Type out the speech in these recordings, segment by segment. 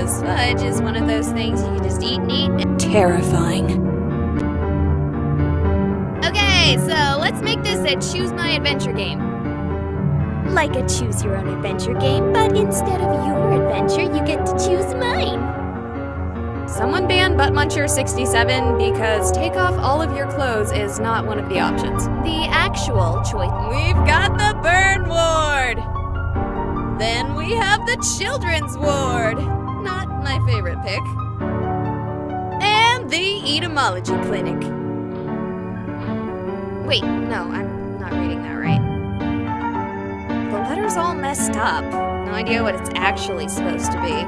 knows? Fudge is one of those things you can just eat and eat. Terrifying. Okay, so let's make this a choose my adventure game. Like a choose your own adventure game, but instead of your adventure, you get to choose mine. Someone ban Butt Muncher 67 because take off all of your clothes is not one of the options. The actual choice. We've got the burn ward. Then we have the children's ward. Not my favorite pick. And the etymology clinic. Wait, no, I'm not reading that right. The letter's all messed up. No idea what it's actually supposed to be.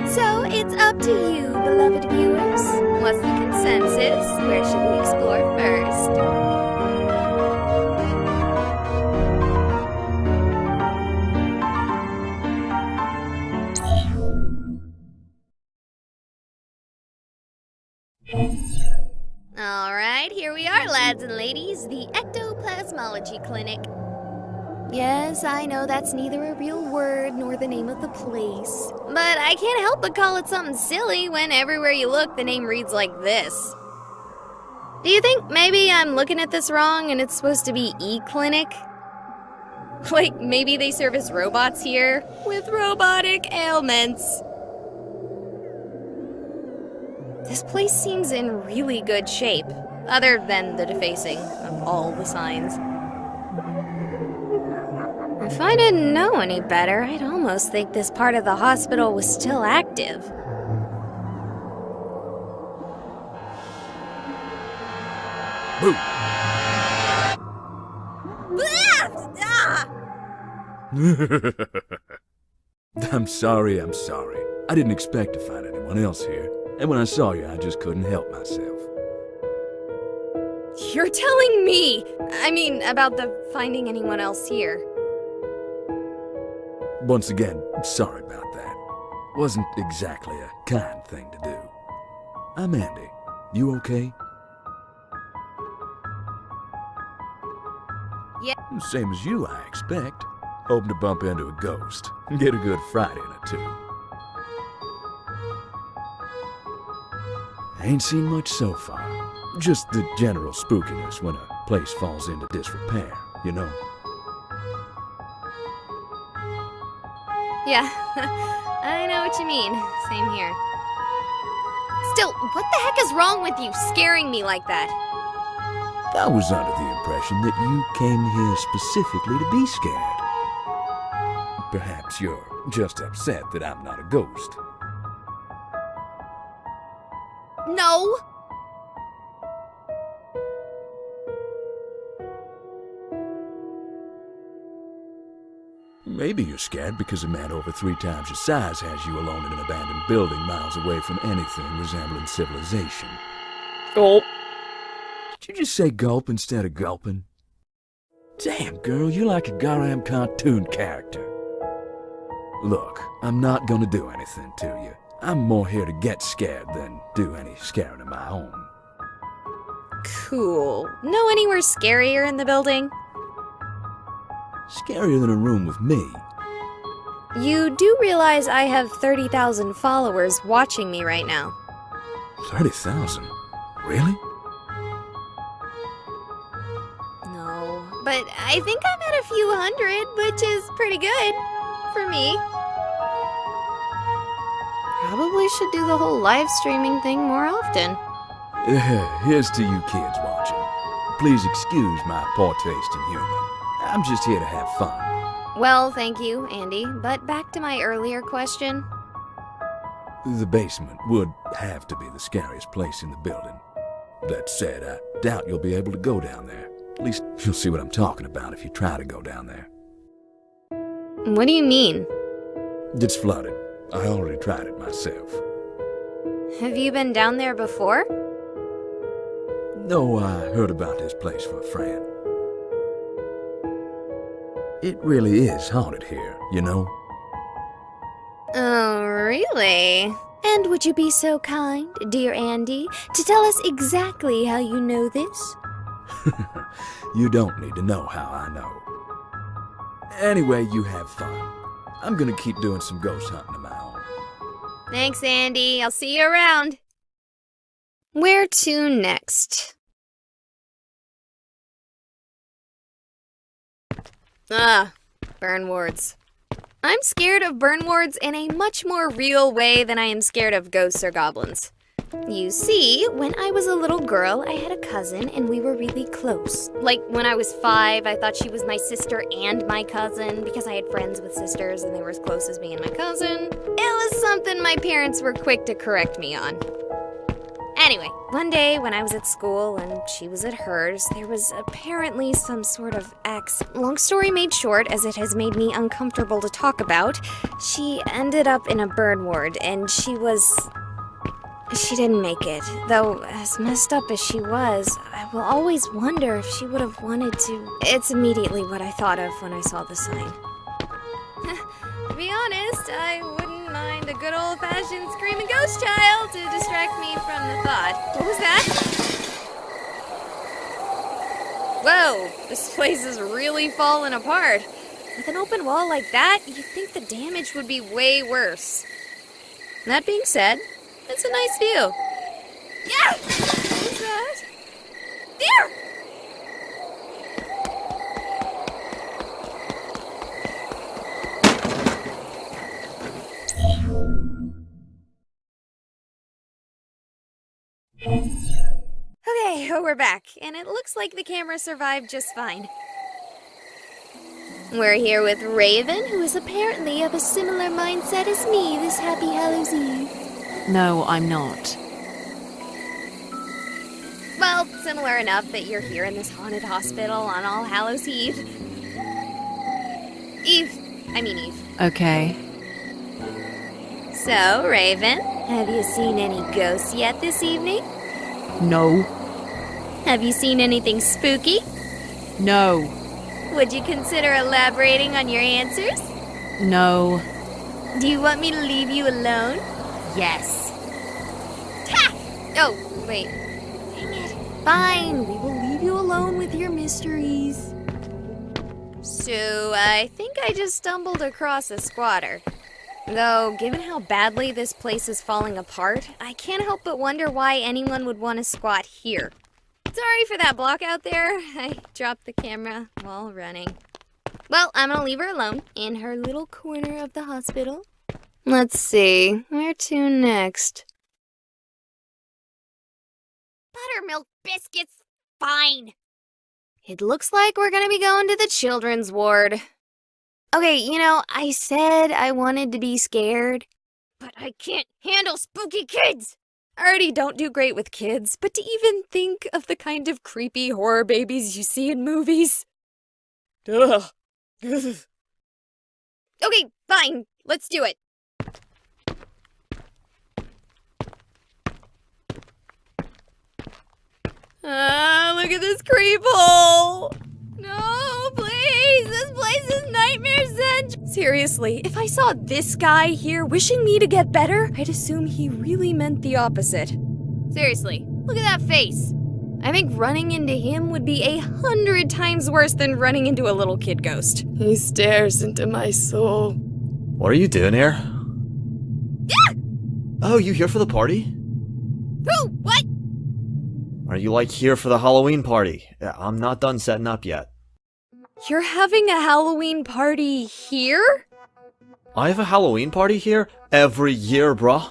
So it's up to you, beloved viewers. What's the consensus? Where should we explore first? Alright, here we are, lads and ladies, the Ectoplasmology Clinic. Yes, I know that's neither a real word nor the name of the place. But I can't help but call it something silly when everywhere you look, the name reads like this. Do you think maybe I'm looking at this wrong and it's supposed to be E-Clinic? Like, maybe they service robots here with robotic ailments. This place seems in really good shape, other than the defacing of all the signs. If I didn't know any better, I'd almost think this part of the hospital was still active. Boo! I'm sorry. I didn't expect to find anyone else here. And when I saw you, I just couldn't help myself. You're telling me! I mean, about the finding anyone else here. Once again, sorry about that. Wasn't exactly a kind thing to do. I'm Andy. You okay? Yeah. Same as you, I expect. Hoping to bump into a ghost. Get a good fright in or two. Ain't seen much so far. Just the general spookiness when a place falls into disrepair, you know? Yeah, I know what you mean. Same here. Still, what the heck is wrong with you scaring me like that? I was under the impression that you came here specifically to be scared. Perhaps you're just upset that I'm not a ghost. No! Maybe you're scared because a man over 3 times your size has you alone in an abandoned building miles away from anything resembling civilization. Gulp. Did you just say gulp instead of gulping? Damn, girl, you're like a Garam cartoon character. Look, I'm not gonna do anything to you. I'm more here to get scared than do any scaring of my own. Cool. Know anywhere scarier in the building? Scarier than a room with me. You do realize I have 30,000 followers watching me right now. 30,000? Really? No, but I think I'm at a few hundred, which is pretty good for me. Probably should do the whole live streaming thing more often. Here's to you kids watching. Please excuse my poor taste in humor. I'm just here to have fun. Well, thank you, Andy, but back to my earlier question. The basement would have to be the scariest place in the building. That said, I doubt you'll be able to go down there. At least you'll see what I'm talking about if you try to go down there. What do you mean? It's flooded. I already tried it myself. Have you been down there before? No, I heard about this place from a friend. It really is haunted here, you know? Oh, really? And would you be so kind, dear Andy, to tell us exactly how you know this? You don't need to know how I know. Anyway, you have fun. I'm gonna keep doing some ghost hunting of my own. Thanks, Andy. I'll see you around. Where to next? Burn wards. I'm scared of burn wards in a much more real way than I am scared of ghosts or goblins. You see, when I was a little girl, I had a cousin and we were really close. Like, when I was 5, I thought she was my sister and my cousin because I had friends with sisters and they were as close as me and my cousin. It was something my parents were quick to correct me on. Anyway, one day when I was at school and she was at hers, there was apparently some sort of ex. Long story made short, as it has made me uncomfortable to talk about, she ended up in a burn ward and she didn't make it. Though, as messed up as she was, I will always wonder if she would have wanted to. It's immediately what I thought of when I saw the sign. To be honest, I wouldn't mind a good old-fashioned screaming ghost child to distract me from the thought. What was that? Whoa, this place is really falling apart. With an open wall like that, you'd think the damage would be way worse. That being said, it's a nice view. Yeah! What was that? There! Okay, we're back, and it looks like the camera survived just fine. We're here with Raven, who is apparently of a similar mindset as me this Happy Hallows Eve. No, I'm not. Well, similar enough that you're here in this haunted hospital on All Hallows Eve. Eve. Okay. So, Raven, have you seen any ghosts yet this evening? No. Have you seen anything spooky? No. Would you consider elaborating on your answers? No. Do you want me to leave you alone? Yes. Ha! Oh, wait. Dang it. Fine, we will leave you alone with your mysteries. So, I think I just stumbled across a squatter. Though, given how badly this place is falling apart, I can't help but wonder why anyone would want to squat here. Sorry for that block out there. I dropped the camera while running. Well, I'm gonna leave her alone in her little corner of the hospital. Let's see, where to next? Buttermilk biscuits, fine. It looks like we're gonna be going to the children's ward. Okay, I said I wanted to be scared, but I can't handle spooky kids! I already don't do great with kids, but to even think of the kind of creepy horror babies you see in movies. Ugh. Okay, fine, let's do it. Look at this creep hole! No, please! This place is nightmare central! Seriously, if I saw this guy here wishing me to get better, I'd assume he really meant the opposite. Seriously, look at that face. I think running into him would be 100 times worse than running into a little kid ghost. He stares into my soul. What are you doing here? Yeah! Oh, you here for the party? Who? What? Are you here for the Halloween party? I'm not done setting up yet. You're having a Halloween party here? I have a Halloween party here every year, bruh.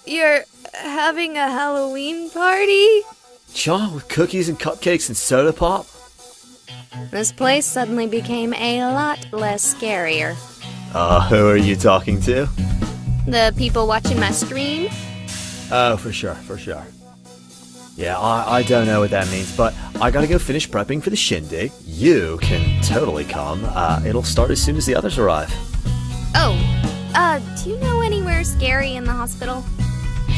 You're having a Halloween party? Cha, with cookies and cupcakes and soda pop? This place suddenly became a lot less scarier. Who are you talking to? The people watching my stream? Oh, for sure. Yeah, I don't know what that means, but I gotta go finish prepping for the shindig. You can totally come. It'll start as soon as the others arrive. Oh, do you know anywhere scary in the hospital?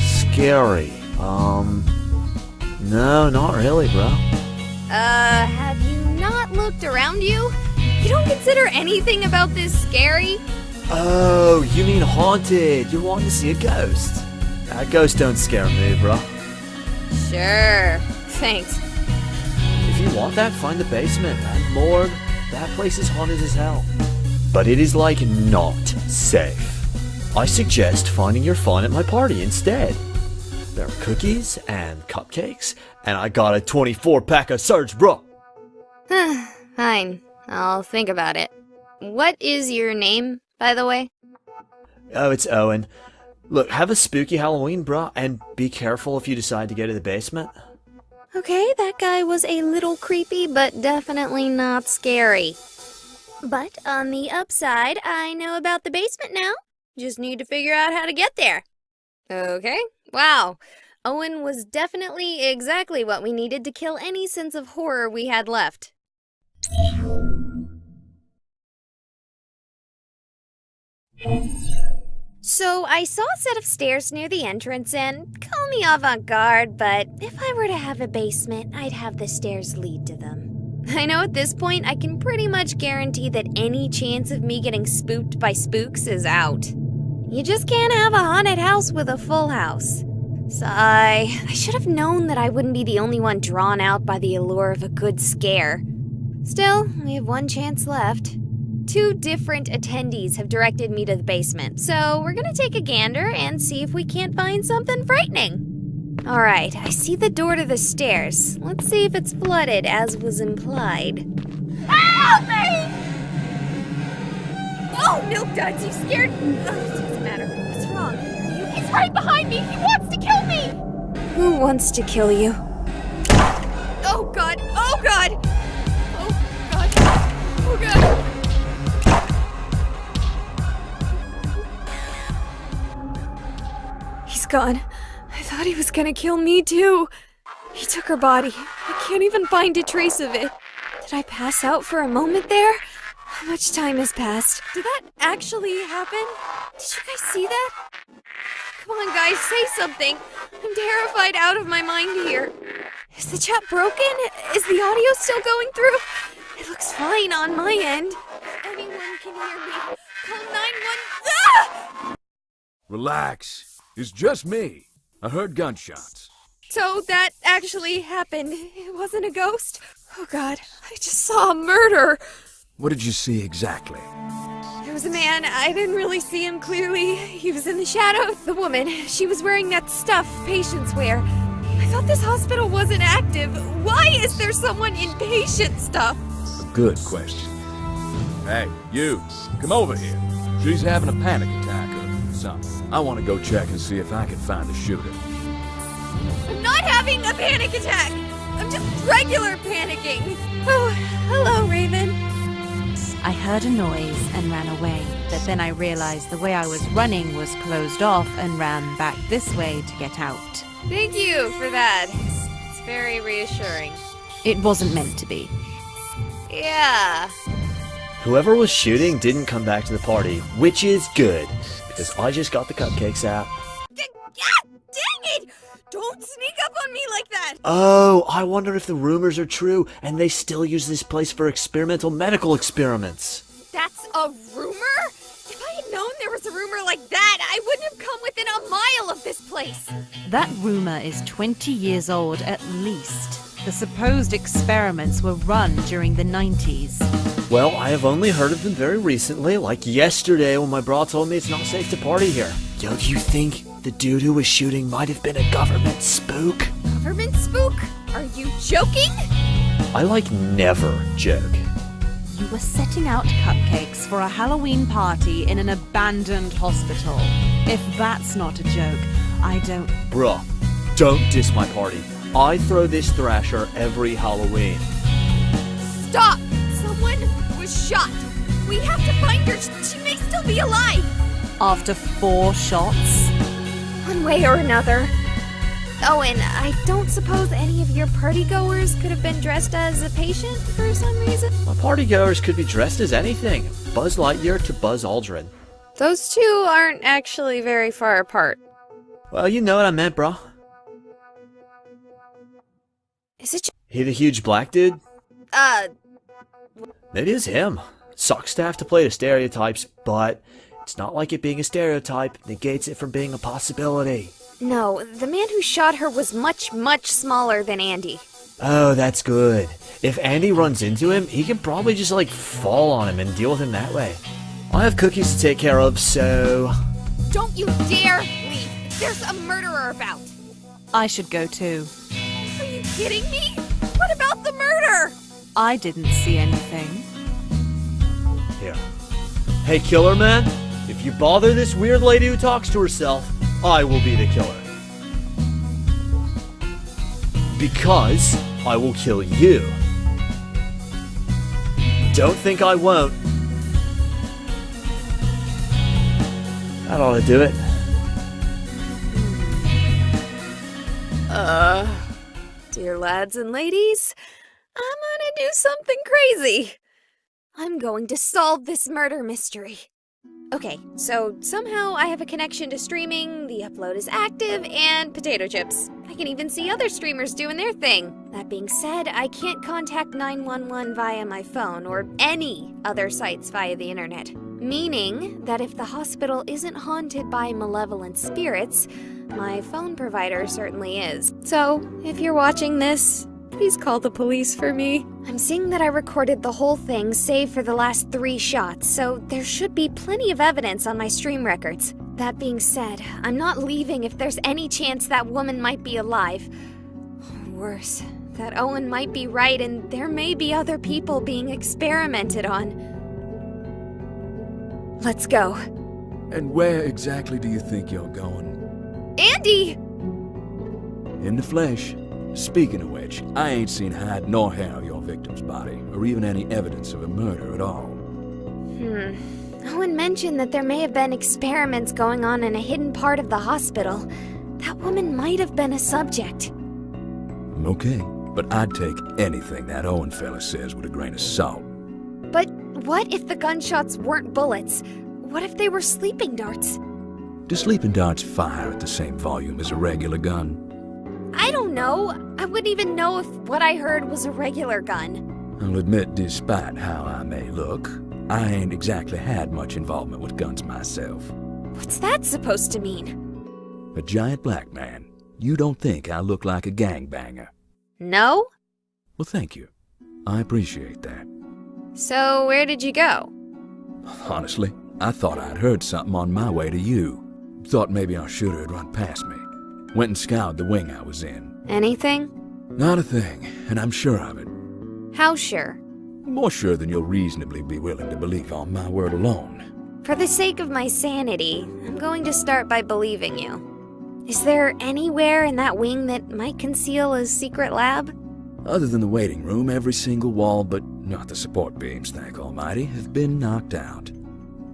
Scary? No, not really, bro. Have you not looked around you? You don't consider anything about this scary? Oh, you mean haunted. You're wanting to see a ghost. Ghosts don't scare me, bro. Sure. Thanks. If you want that, find the basement. And morgue, that place is haunted as hell. But it is, not safe. I suggest finding your fun at my party instead. There are cookies and cupcakes, and I got a 24-pack of Surge, bro. Fine, I'll think about it. What is your name, by the way? Oh, it's Owen. Look, have a spooky Halloween, bro, and be careful if you decide to go to the basement. Okay, that guy was a little creepy, but definitely not scary. But on the upside, I know about the basement now. Just need to figure out how to get there. Okay, wow. Owen was definitely exactly what we needed to kill any sense of horror we had left. So I saw a set of stairs near the entrance, and call me avant-garde, but if I were to have a basement, I'd have the stairs lead to them. I know at this point I can pretty much guarantee that any chance of me getting spooked by spooks is out. You just can't have a haunted house with a full house. Sigh. I should have known that I wouldn't be the only one drawn out by the allure of a good scare. Still, we have one chance left. 2 different attendees have directed me to the basement, so we're gonna take a gander and see if we can't find something frightening. Alright, I see the door to the stairs. Let's see if it's flooded, as was implied. Help me! Oh, Milk Duds, you scared? Oh, it doesn't matter. What's wrong? He's right behind me! He wants to kill me! Who wants to kill you? Oh god! Oh god! Oh god! Oh god! He's gone. I thought he was gonna kill me too. He took her body. I can't even find a trace of it. Did I pass out for a moment there? How much time has passed? Did that actually happen? Did you guys see that? Come on, guys, say something. I'm terrified out of my mind here. Is the chat broken? Is the audio still going through? It looks fine on my end. If anyone can hear me, call 911. Ah! Relax. It's just me. I heard gunshots. So that actually happened. It wasn't a ghost? Oh god, I just saw a murder. What did you see exactly? There was a man. I didn't really see him clearly. He was in the shadow. The woman, she was wearing that stuff patients wear. I thought this hospital wasn't active. Why is there someone in patient stuff? A good question. Hey, you, come over here. She's having a panic attack or something. I want to go check and see if I can find the shooter. I'm not having a panic attack. I'm just regular panicking. Oh, hello, Raven. I heard a noise and ran away, but then I realized the way I was running was closed off and ran back this way to get out. Thank you for that. It's very reassuring. It wasn't meant to be. Yeah. Whoever was shooting didn't come back to the party, which is good, because I just got the cupcakes out. Dang it! Don't sneak up on me like that! Oh, I wonder if the rumors are true and they still use this place for experimental medical experiments. That's a rumor? If I had known there was a rumor like that, I wouldn't have come within a mile of this place. That rumor is 20 years old at least. The supposed experiments were run during the 90s. Well, I have only heard of them very recently, like yesterday when my bra told me it's not safe to party here. Yo, do you think the dude who was shooting might have been a government spook? Government spook? Are you joking? I never joke. You were setting out cupcakes for a Halloween party in an abandoned hospital. If that's not a joke, I don't... Bruh, don't diss my party. I throw this thrasher every Halloween. Stop! Someone was shot. We have to find her. She may still be alive. After 4 shots? One way or another. Owen, I don't suppose any of your partygoers could have been dressed as a patient for some reason? My partygoers could be dressed as anything. Buzz Lightyear to Buzz Aldrin. Those two aren't actually very far apart. Well, you know what I meant, bro. Is it? He the huge black dude? Maybe it's him. Sucks to have to play the stereotypes, but it's not like it being a stereotype negates it from being a possibility. No, the man who shot her was much, much smaller than Andy. Oh, that's good. If Andy runs into him, he can probably just fall on him and deal with him that way. I have cookies to take care of, so Don't you dare leave! There's a murderer about! I should go too. Are you kidding me? What about the murder? I didn't see anything. Here. Hey, Killer Man, if you bother this weird lady who talks to herself, I will be the killer. Because I will kill you. Don't think I won't. That ought to do it. Dear lads and ladies, I'm gonna do something crazy. I'm going to solve this murder mystery. Okay, so somehow I have a connection to streaming, the upload is active, and potato chips. I can even see other streamers doing their thing. That being said, I can't contact 911 via my phone or any other sites via the internet. Meaning that if the hospital isn't haunted by malevolent spirits, my phone provider certainly is. So, if you're watching this, please call the police for me. I'm seeing that I recorded the whole thing, save for the last 3 shots, so there should be plenty of evidence on my stream records. That being said, I'm not leaving if there's any chance that woman might be alive. Or worse, that Owen might be right and there may be other people being experimented on. Let's go. And where exactly do you think you're going? Andy! In the flesh. Speaking of which, I ain't seen hide nor hair of your victim's body, or even any evidence of a murder at all. Owen mentioned that there may have been experiments going on in a hidden part of the hospital. That woman might have been a subject. Okay, but I'd take anything that Owen fella says with a grain of salt. But what if the gunshots weren't bullets? What if they were sleeping darts? Do sleeping darts fire at the same volume as a regular gun? I don't know. I wouldn't even know if what I heard was a regular gun. I'll admit, despite how I may look, I ain't exactly had much involvement with guns myself. What's that supposed to mean? A giant black man. You don't think I look like a gangbanger? No? Well, thank you. I appreciate that. So, where did you go? Honestly, I thought I'd heard something on my way to you. Thought maybe our shooter had run past me. Went and scoured the wing I was in. Anything? Not a thing, and I'm sure of it. How sure? More sure than you'll reasonably be willing to believe on my word alone. For the sake of my sanity, I'm going to start by believing you. Is there anywhere in that wing that might conceal a secret lab? Other than the waiting room, every single wall, but not the support beams, thank Almighty, have been knocked out.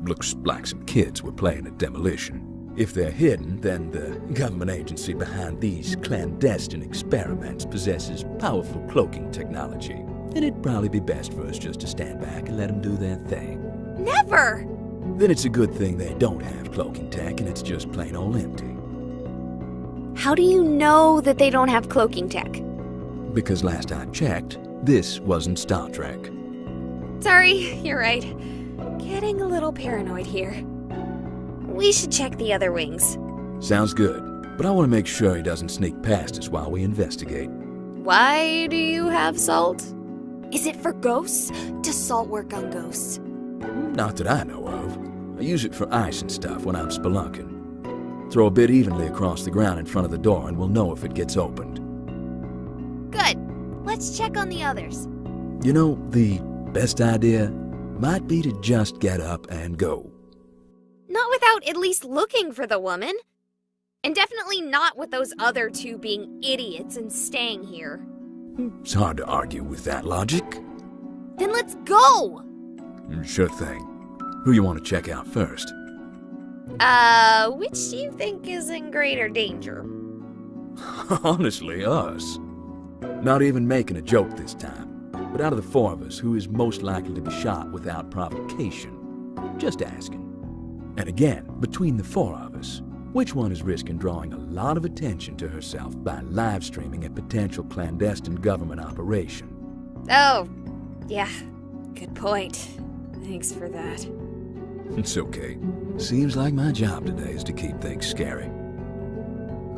Looks like some kids were playing at demolition. If they're hidden, then the government agency behind these clandestine experiments possesses powerful cloaking technology. And it'd probably be best for us just to stand back and let them do their thing. Never! Then it's a good thing they don't have cloaking tech and it's just plain old empty. How do you know that they don't have cloaking tech? Because last I checked, this wasn't Star Trek. Sorry, you're right. Getting a little paranoid here. We should check the other wings. Sounds good, but I want to make sure he doesn't sneak past us while we investigate. Why do you have salt? Is it for ghosts? Does salt work on ghosts? Not that I know of. I use it for ice and stuff when I'm spelunking. Throw a bit evenly across the ground in front of the door and we'll know if it gets opened. Good. Let's check on the others. You know, the best idea might be to just get up and go. Not without at least looking for the woman. And definitely not with those other 2 being idiots and staying here. It's hard to argue with that logic. Then let's go! Sure thing. Who you want to check out first? Which do you think is in greater danger? Honestly, us. Not even making a joke this time. But out of the 4 of us, who is most likely to be shot without provocation? Just asking. And again, between the 4 of us, which one is risking drawing a lot of attention to herself by live streaming a potential clandestine government operation? Oh, yeah. Good point. Thanks for that. It's okay. Seems like my job today is to keep things scary.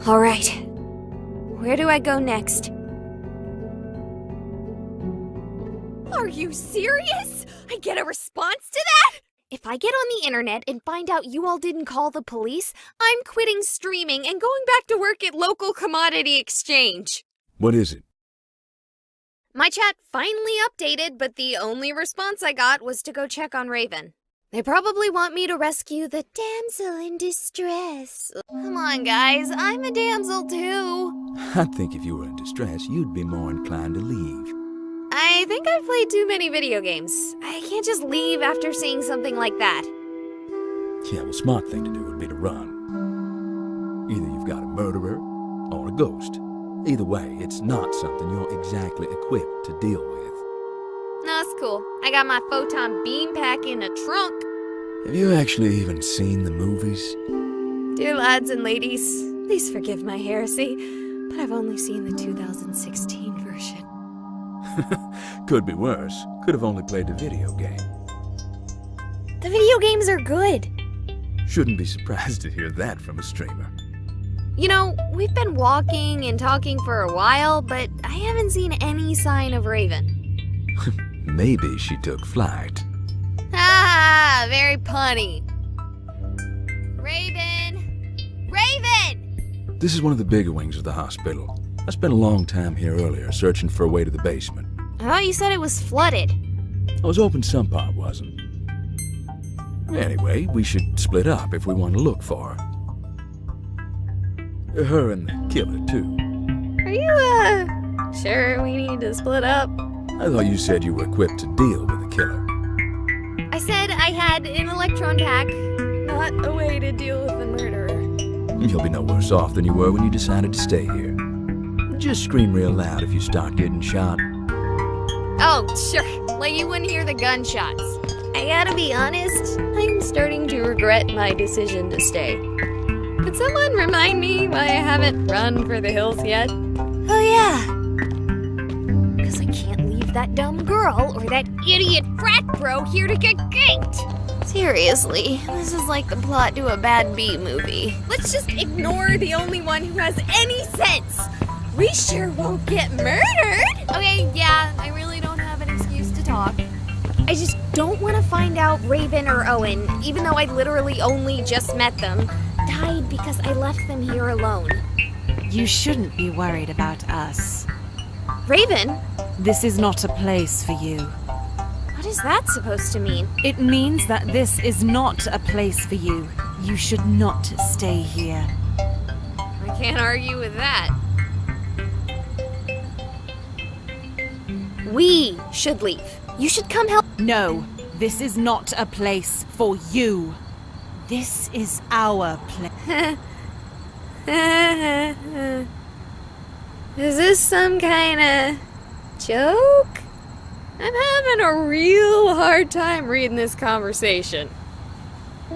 All right. Where do I go next? Are you serious? I get a response to that? If I get on the internet and find out you all didn't call the police, I'm quitting streaming and going back to work at local commodity exchange. What is it? My chat finally updated, but the only response I got was to go check on Raven. They probably want me to rescue the damsel in distress. Come on, guys, I'm a damsel too. I think if you were in distress, you'd be more inclined to leave. I think I've played too many video games. I can't just leave after seeing something like that. Yeah, well, smart thing to do would be to run. Either you've got a murderer or a ghost. Either way, it's not something you're exactly equipped to deal with. No, it's cool. I got my photon beam pack in a trunk. Have you actually even seen the movies? Dear lads and ladies, please forgive my heresy, but I've only seen the 2016 version. Could be worse. Could have only played the video game. The video games are good. Shouldn't be surprised to hear that from a streamer. You know, we've been walking and talking for a while, but I haven't seen any sign of Raven. Maybe she took flight. Ah, very punny. Raven! Raven! This is one of the bigger wings of the hospital. I spent a long time here earlier searching for a way to the basement. I thought you said it was flooded. I was hoping some part wasn't. Anyway, we should split up if we want to look for her. Her and the killer, too. Are you, sure we need to split up? I thought you said you were equipped to deal with the killer. I said I had an electron pack, not a way to deal with the murderer. You'll be no worse off than you were when you decided to stay here. Just scream real loud if you start getting shot. Oh, sure, like you wouldn't hear the gunshots. I gotta be honest, I'm starting to regret my decision to stay. Could someone remind me why I haven't run for the hills yet? Oh yeah, because I can't leave that dumb girl or that idiot frat bro here to get ganked. Seriously, this is like the plot to a bad B movie. Let's just ignore the only one who has any sense. We sure won't get murdered! Okay, yeah, I really don't have an excuse to talk. I just don't want to find out Raven or Owen, even though I literally only just met them, died because I left them here alone. You shouldn't be worried about us. Raven? This is not a place for you. What is that supposed to mean? It means that this is not a place for you. You should not stay here. I can't argue with that. We should leave. You should come help. No, this is not a place for you. This is our place. Is this some kind of joke? I'm having a real hard time reading this conversation.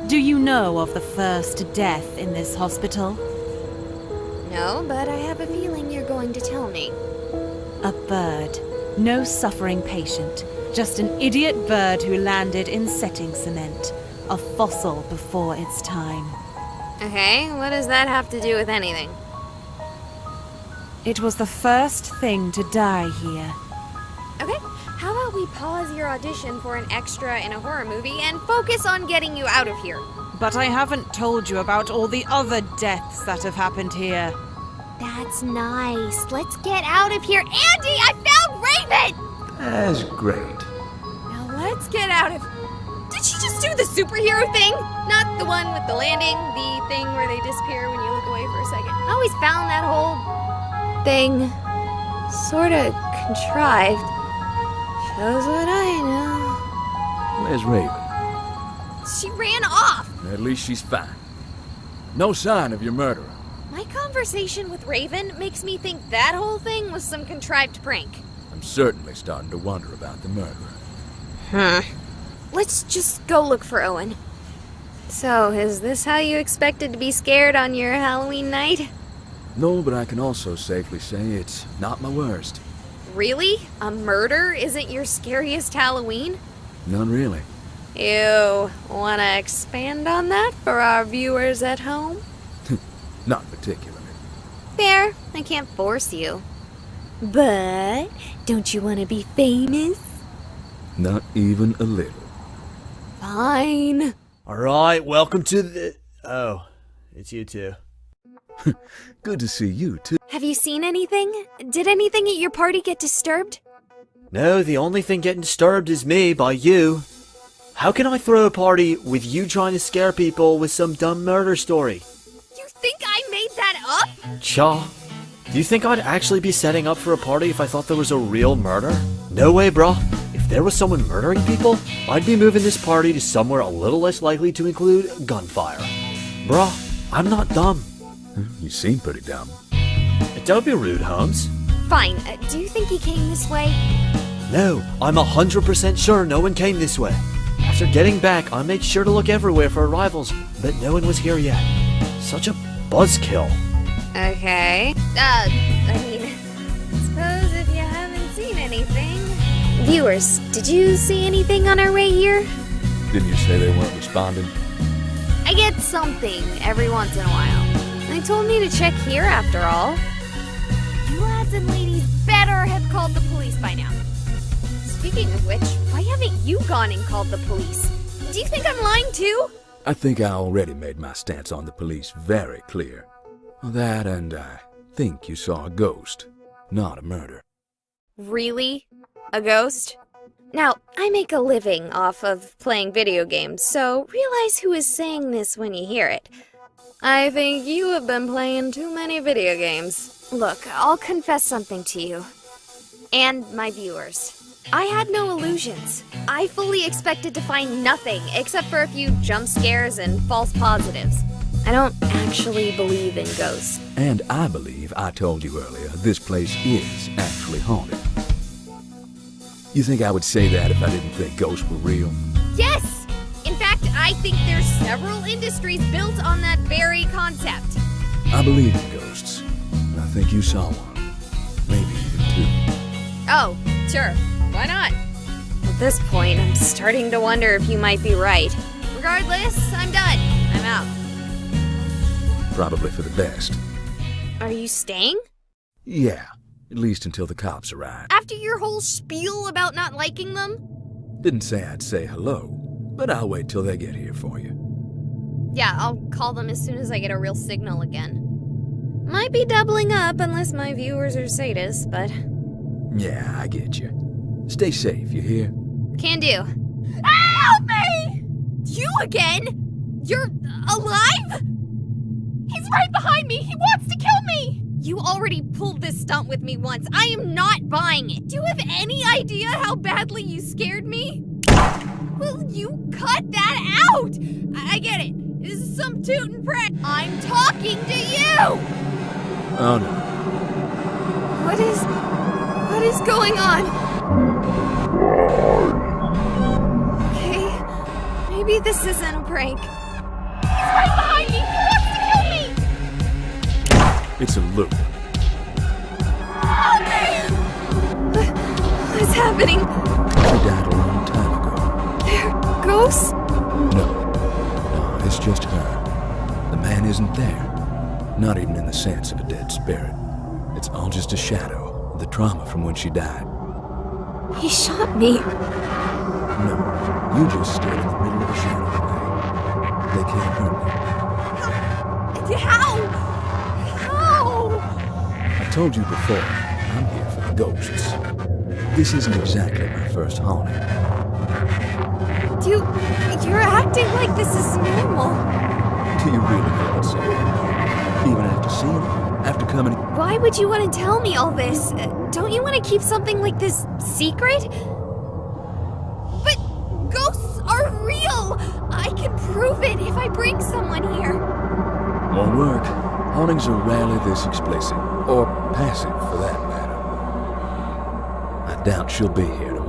Do you know of the first death in this hospital? No, but I have a feeling you're going to tell me. A bird. No suffering patient. Just an idiot bird who landed in setting cement. A fossil before its time. Okay, what does that have to do with anything? It was the first thing to die here. Okay, how about we pause your audition for an extra in a horror movie and focus on getting you out of here? But I haven't told you about all the other deaths that have happened here. That's nice. Let's get out of here. Andy, I found Raven! That's great. Now let's get out of... Did she just do the superhero thing? Not the one with the landing, the thing where they disappear when you look away for a second. I always found that whole thing sort of contrived. Shows what I know. Where's Raven? She ran off. At least she's fine. No sign of your murderer. My conversation with Raven makes me think that whole thing was some contrived prank. I'm certainly starting to wonder about the murderer. Huh. Let's just go look for Owen. So, is this how you expected to be scared on your Halloween night? No, but I can also safely say it's not my worst. Really? A murder isn't your scariest Halloween? None really. You wanna expand on that for our viewers at home? Not particularly. Fair, I can't force you. But, don't you want to be famous? Not even a little. Fine. Alright, welcome to the... Oh, it's you two. Good to see you, too. Have you seen anything? Did anything at your party get disturbed? No, the only thing getting disturbed is me by you. How can I throw a party with you trying to scare people with some dumb murder story? You think I made that up? Cha, do you think I'd actually be setting up for a party if I thought there was a real murder? No way, bruh. If there was someone murdering people, I'd be moving this party to somewhere a little less likely to include gunfire. Bruh, I'm not dumb. You seem pretty dumb. Don't be rude, Holmes. Fine. Do you think he came this way? No, I'm 100% sure no one came this way. After getting back, I made sure to look everywhere for arrivals, but no one was here yet. Such a buzzkill. Okay. Suppose if you haven't seen anything. Viewers, did you see anything on our way here? Didn't you say they weren't responding? I get something every once in a while. They told me to check here after all. You lads and ladies better have called the police by now. Speaking of which, why haven't you gone and called the police? Do you think I'm lying too? I think I already made my stance on the police very clear. That and I think you saw a ghost, not a murder. Really? A ghost? Now, I make a living off of playing video games, so realize who is saying this when you hear it. I think you have been playing too many video games. Look, I'll confess something to you. And my viewers. I had no illusions. I fully expected to find nothing except for a few jump scares and false positives. I don't actually believe in ghosts. And I believe I told you earlier this place is actually haunted. You think I would say that if I didn't think ghosts were real? Yes! In fact, I think there's several industries built on that very concept. I believe in ghosts. And I think you saw one. Maybe even two. Oh, sure. Why not? At this point, I'm starting to wonder if you might be right. Regardless, I'm done. I'm out. Probably for the best. Are you staying? Yeah, at least until the cops arrive. After your whole spiel about not liking them? Didn't say I'd say hello, but I'll wait till they get here for you. Yeah, I'll call them as soon as I get a real signal again. Might be doubling up unless my viewers are sadists, but... Yeah, I get you. Stay safe, you hear? Can do. Help me! You again? You're alive? He's right behind me! He wants to kill me! You already pulled this stunt with me once. I am not buying it. Do you have any idea how badly you scared me? Will you cut that out? I get it. This is some tootin' prank. I'm talking to you! Oh no. What is going on? Okay, maybe this isn't a prank. He's right behind me! He wants to kill me! It's a loop. Help me! What's happening? She died a long time ago. They're ghosts? No, it's just her. The man isn't there. Not even in the sense of a dead spirit. It's all just a shadow of the trauma from when she died. He shot me. No, you just stood in the middle of a shadow away. They can't hurt you. How? I told you before, I'm here for the ghosts. This isn't exactly my first haunting. You're acting like this is normal. Do you really feel so? Even after seeing it? After coming... Why would you want to tell me all this? Don't you want to keep something like this secret? But ghosts are real! I can prove it if I bring someone here. Won't work. Hauntings are rarely this explicit. Or passive, for that matter. I doubt she'll be here tomorrow.